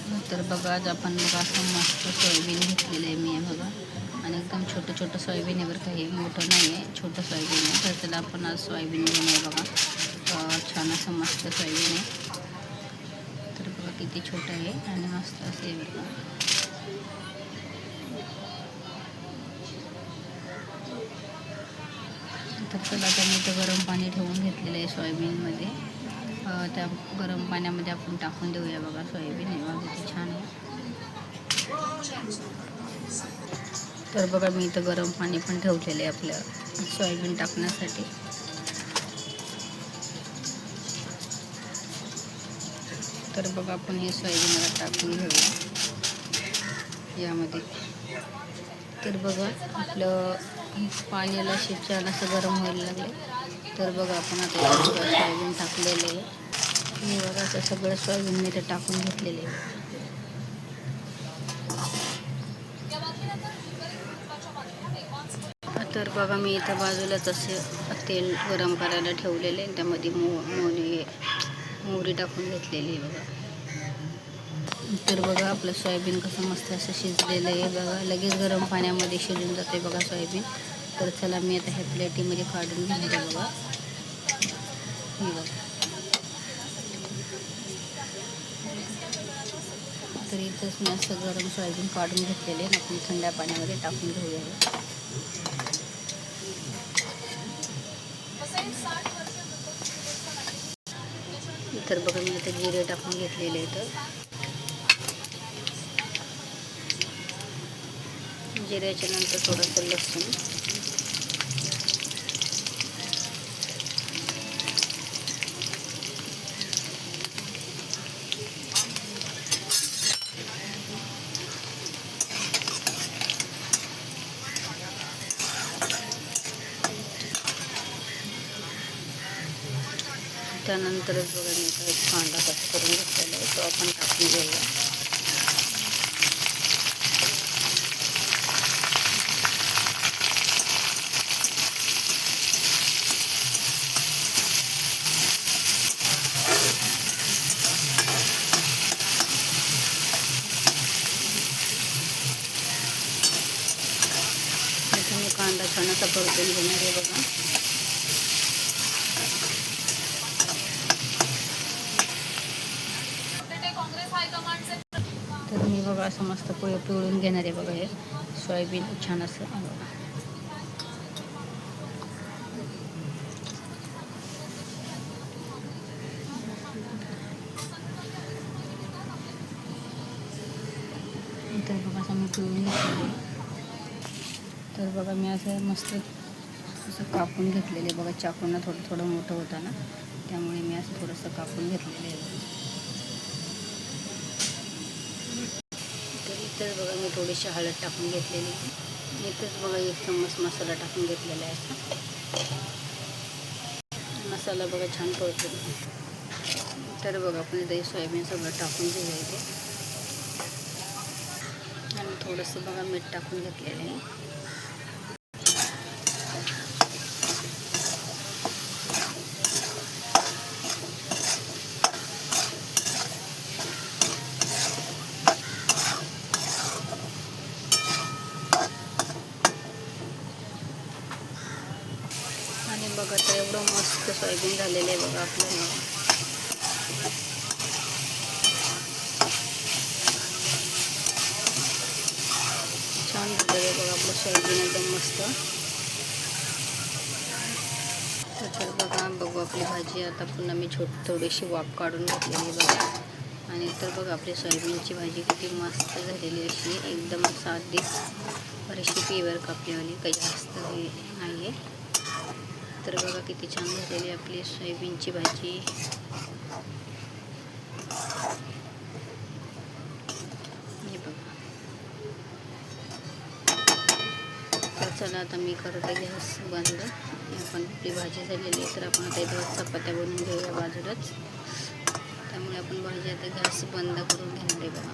तर बघा आज आपण बघा असं मस्त सोयाबीन घेतलेलं आहे मी बघा. आणि एकदम छोटं सोयाबीन आहे बरं का, हे मोठं नाही आहे, छोटं सोयाबीन आहे. तर त्याला आपण आज सोयाबीन घेऊन आहे बघा. छान असं मस्त सोयाबीन आहे. तर बघा किती छोटं आहे आणि मस्त असं आहे बरं का. तर चला आता मी इथं गरम पाणी ठेवून घेतलेलं आहे सोयाबीनमध्ये. त्या गरम पाण्यामध्ये आपण टाकून देऊया बघा सोयाबीन. हे बघा किती छान आहे. तर बघा मी इथं गरम पाणी पण ठेवलेलं आहे आपलं सोयाबीन टाकण्यासाठी. तर बघा आपण हे सोयाबीनला टाकून घेऊया यामध्ये. तर बघा आपलं पाण्याला छान असं गरम व्हायला लागले. तर बघा आपण आता सोयाबीन टाकलेलं आहे. हे बघा असं सगळं सोयाबीन मी ते टाकून घेतलेले आहे. तर बघा मी इथं बाजूलाच असे तेल गरम करायला ठेवलेले आहे. त्यामध्ये मोहरी टाकून घेतलेली आहे बघा. तर बघा आपलं सोयाबीन कसं मस्त असं शिजलेलं आहे बघा. लगेच गरम पाण्यामध्ये शिजून जाते बघा सोयाबीन. तर चला मी आता ह्या प्लेटीमध्ये काढून घेणार आहे बघा. हे बघा. तर इथंच मी असं गरम सोयाबीन काढून घेतलेले आहे. आपण थंड पाण्यामध्ये टाकून घेऊया. तर बघा मी आता जिरे टाकून घेतलेले आहेत. जिऱ्याच्या नंतर थोडंसं लसूण, त्यानंतरच बघा मी आता एक कांदा कट करून घेतलेला आहे, तो आपण टाकून घेऊया. इथे मी कांदा छान असा परतून घेणार आहे बघा. तर मी बघा असं मस्त पिळून घेणार आहे बघा. हे सोयाबीन छान असं बघा. तर बघा असं मी पिळून घेतलेलं आहे. तर बघा मी असं मस्त असं कापून घेतलेलं आहे बघा. चाकूनं थोडं मोठं होतं ना, त्यामुळे मी असं थोडंसं कापून घेतलेलं आहे. तर इथंच बघा मी थोडीशी हळद टाकून घेतलेली आहे. इथंच बघा 1 चम्मच मसाला टाकून घेतलेला आहे. असा मसाला बघा छान परतून. तर बघा आपण इथे सोयाबीन सगळं टाकून घेऊया इथे. आणि थोडंसं बघा मीठ टाकून घेतलेलं आहे. आणि बघा तर एवढं मस्त सोयाबीन झालेलं आहे बघा आपलं. छान झालेलं आहे बघा आपलं सोयाबीन एकदम मस्त. तर बघा बघू आपली भाजी आता पुन्हा मी थोडीशी वाफ काढून घेतलेली बघा. आणि तर बघा आपली सोयाबीनची भाजी किती मस्त झालेली अशी एकदम साधी रेसिपी वर कापलीवाली, काही जास्त हे नाही आहे. तर बघा किती छान झालेली आपली सोयाबीनची भाजी. हे बघा. तर चला आता मी करते गॅस बंद. आपण आपली भाजी झालेली आहे. तर आपण आता इथं चपात्या बनवून घेऊया बाजूलाच. त्यामुळे आपण भाजी आता गॅस बंद करून घेणार आहे बघा.